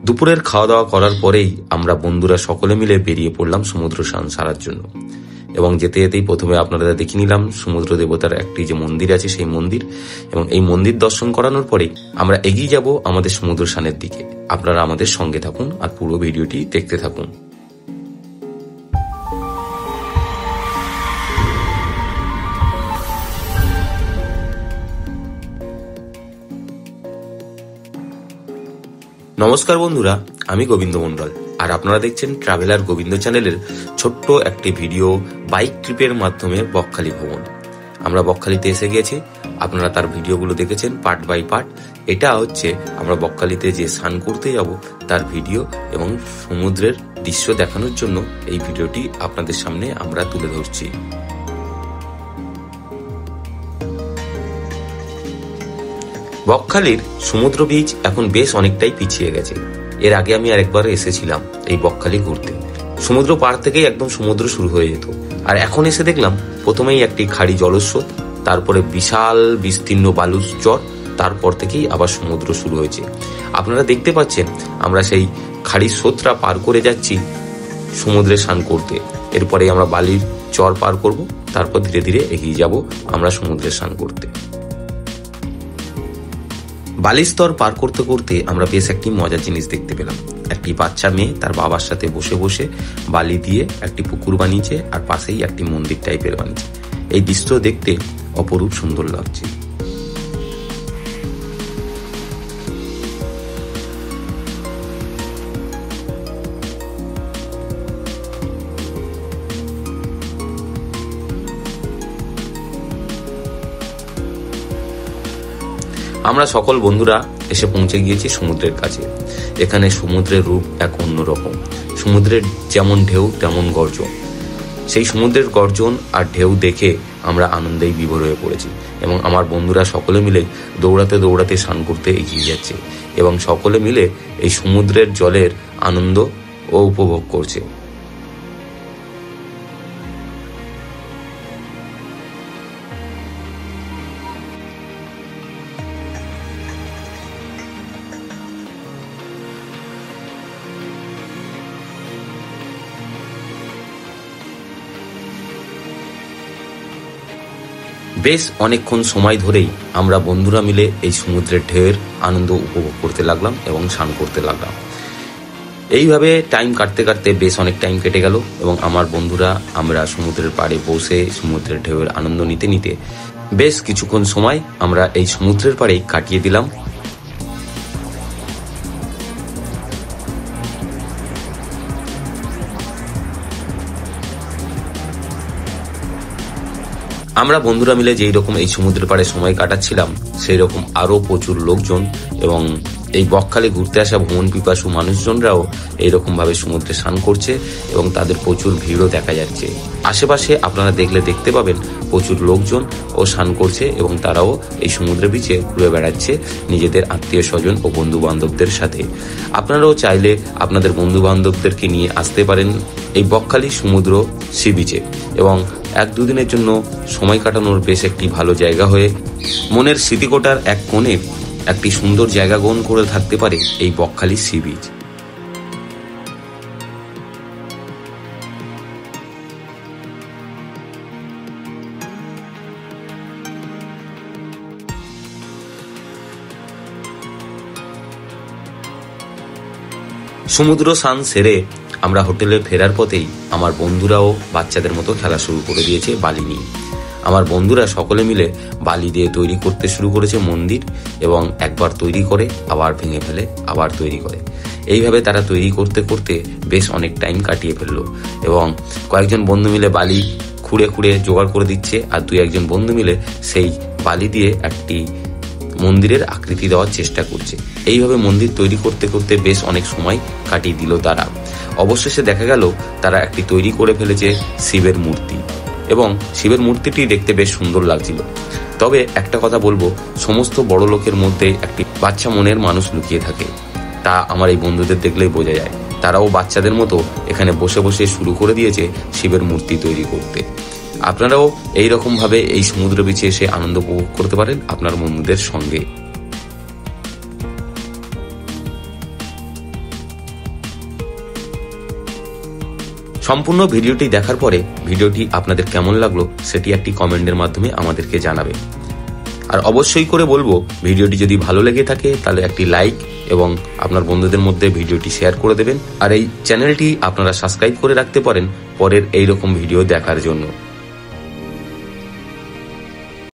দুপুরের খাওয়া দাওয়া করার পরেই আমরা বন্ধুরা সকলে মিলে বেরিয়ে পড়লাম সমুদ্র স্নান সারার জন্য। এবং যেতে যেতেই প্রথমে আপনারা দেখে নিলাম সমুদ্র দেবতার একটি যে মন্দির আছে সেই মন্দির, এবং এই মন্দির দর্শন করানোর পরেই আমরা এগিয়ে যাব আমাদের সমুদ্র স্নানের দিকে। আপনারা আমাদের সঙ্গে থাকুন আর পুরো ভিডিওটি দেখতে থাকুন। নমস্কার বন্ধুরা, আমি গোবিন্দ মণ্ডল, আর আপনারা দেখছেন ট্রাভেলার গোবিন্দ চ্যানেলের ছোট্ট একটি ভিডিও বাইক ট্রিপের মাধ্যমে বকখালি ভ্রমণ। আমরা বকখালিতে এসে গেছি, আপনারা তার ভিডিওগুলো দেখেছেন পার্ট বাই পার্ট। এটা হচ্ছে আমরা বকখালিতে যে স্নান করতে যাব তার ভিডিও এবং সমুদ্রের দৃশ্য দেখানোর জন্য এই ভিডিওটি আপনাদের সামনে আমরা তুলে ধরছি। বকখালির সমুদ্র বীচ এখন বেশ অনেকটাই পিছিয়ে গেছে। এর আগে আমি আরেকবার এসেছিলাম এই বকখালি ঘুরতে। সমুদ্র পার থেকেই একদম সমুদ্র শুরু হয়ে যেত, আর এখন এসে দেখলাম প্রথমেই একটি খাড়ি জলস্রোত, তারপরে বিশাল বিস্তীর্ণ বালুর চর, তারপর থেকেই আবার সমুদ্র শুরু হয়েছে। আপনারা দেখতে পাচ্ছেন আমরা সেই খাড়ির স্রোতটা পার করে যাচ্ছি সমুদ্রে স্নান করতে। এরপরে আমরা বালির চর পার করব, তারপর ধীরে ধীরে এগিয়ে যাব আমরা সমুদ্রে স্নান করতে। বালির স্তর পার করতে করতে আমরা বেশ একটি মজার জিনিস দেখতে পেলাম। একটি বাচ্চা মেয়ে তার বাবার সাথে বসে বসে বালি দিয়ে একটি পুকুর বানিয়েছে, আর পাশেই একটি মন্দির টাইপের বানিয়েছে। এই দৃশ্য দেখতে অপরূপ সুন্দর লাগছে। আমরা সকল বন্ধুরা এসে পৌঁছে গিয়েছি সমুদ্রের কাছে। এখানে সমুদ্রের রূপ এক অন্যরকম। সমুদ্রের যেমন ঢেউ তেমন গর্জন। সেই সমুদ্রের গর্জন আর ঢেউ দেখে আমরা আনন্দেই বিভোর হয়ে পড়েছি, এবং আমার বন্ধুরা সকলে মিলে দৌড়াতে দৌড়াতে স্নান করতে এগিয়ে যাচ্ছে এবং সকলে মিলে এই সমুদ্রের জলের আনন্দ ও উপভোগ করছে। বেশ অনেকক্ষণ সময় ধরেই আমরা বন্ধুরা মিলে এই সমুদ্রের ঢেউয়ের আনন্দ উপভোগ করতে লাগলাম এবং স্নান করতে লাগলাম। এইভাবে টাইম কাটতে কাটতে বেশ অনেক টাইম কেটে গেল, এবং আমার বন্ধুরা আমরা সমুদ্রের পাড়ে বসে সমুদ্রের ঢেউয়ের আনন্দ নিতে নিতে বেশ কিছুক্ষণ সময় আমরা এই সমুদ্রের পাড়েই কাটিয়ে দিলাম। আমরা বন্ধুরা মিলে যেই রকম এই সমুদ্রের পাড়ে সময় কাটাচ্ছিলাম, সেই রকম আরো প্রচুর লোকজন এবং এই বকখালি ঘুরতে আসা ভ্রমণ পিপাসু মানুষজনরাও এইরকম ভাবে সমুদ্রে স্নান করছে, এবং তাদের প্রচুর ভিড়ও দেখা যাচ্ছে। আশেপাশে আপনারা দেখতে পাবেন প্রচুর লোকজন ও স্নান করছে, এবং তারাও এই সমুদ্রের বিচে ঘুরে বেড়াচ্ছে নিজেদের আত্মীয় স্বজন ও বন্ধু বান্ধবদের সাথে। আপনারাও চাইলে আপনাদের বন্ধু বান্ধবদেরকে নিয়ে আসতে পারেন এই বকখালি সমুদ্র সি বিচে, এবং 1-2 দিনের জন্য সময় কাটানোর বেশ একটি ভালো জায়গা হয়ে মনের স্মৃতিকোটার এক কোণে একটি সুন্দর জায়গা গ্রহণ করে থাকতে পারে এই বকখালি সি বিচ। সমুদ্র স্নান সেরে আমরা হোটেলে ফেরার পথেই আমার বন্ধুরাও বাচ্চাদের মতো খেলা শুরু করে দিয়েছে বালি নিয়ে। আমার বন্ধুরা সকলে মিলে বালি দিয়ে তৈরি করতে শুরু করেছে মন্দির, এবং একবার তৈরি করে আবার ভেঙে ফেলে, আবার তৈরি করে। এইভাবে তারা তৈরি করতে করতে বেশ অনেক টাইম কাটিয়ে ফেললো, এবং কয়েকজন বন্ধু মিলে বালি খুঁড়ে খুঁড়ে জোগাড় করে দিচ্ছে, আর 2-1 বন্ধু মিলে সেই বালি দিয়ে একটি মন্দিরের আকৃতি দেওয়ার চেষ্টা করছে। এইভাবে মন্দির তৈরি করতে করতে বেশ অনেক সময় কাটিয়ে দিল তারা। অবশেষে দেখা গেল তারা একটি তৈরি করে ফেলেছে শিবের মূর্তি, এবং শিবের মূর্তিটি দেখতে বেশ সুন্দর লাগছিল। তবে একটা কথা বলবো, সমস্ত বড় লোকের মধ্যে একটি বাচ্চা মনের মানুষ লুকিয়ে থাকে, তা আমার এই বন্ধুদের দেখলেই বোঝা যায়। তারাও বাচ্চাদের মতো এখানে বসে বসে শুরু করে দিয়েছে শিবের মূর্তি তৈরি করতে। আপনারাও এইরকম ভাবে এই সমুদ্র বিচে এসে আনন্দ উপভোগ করতে পারেন আপনার বন্ধুদের সঙ্গে। সম্পূর্ণ ভিডিওটি দেখার পরে ভিডিওটি আপনাদের কেমন লাগলো সেটি একটি কমেন্টের মাধ্যমে আমাদেরকে জানাবে। আর অবশ্যই করে বলবো, ভিডিওটি যদি ভালো লেগে থাকে তাহলে একটি লাইক এবং আপনার বন্ধুদের মধ্যে ভিডিওটি শেয়ার করে দেবেন। আর এই চ্যানেলটি আপনারা সাবস্ক্রাইব করে রাখতে পারেন পরের এইরকম ভিডিও দেখার জন্য।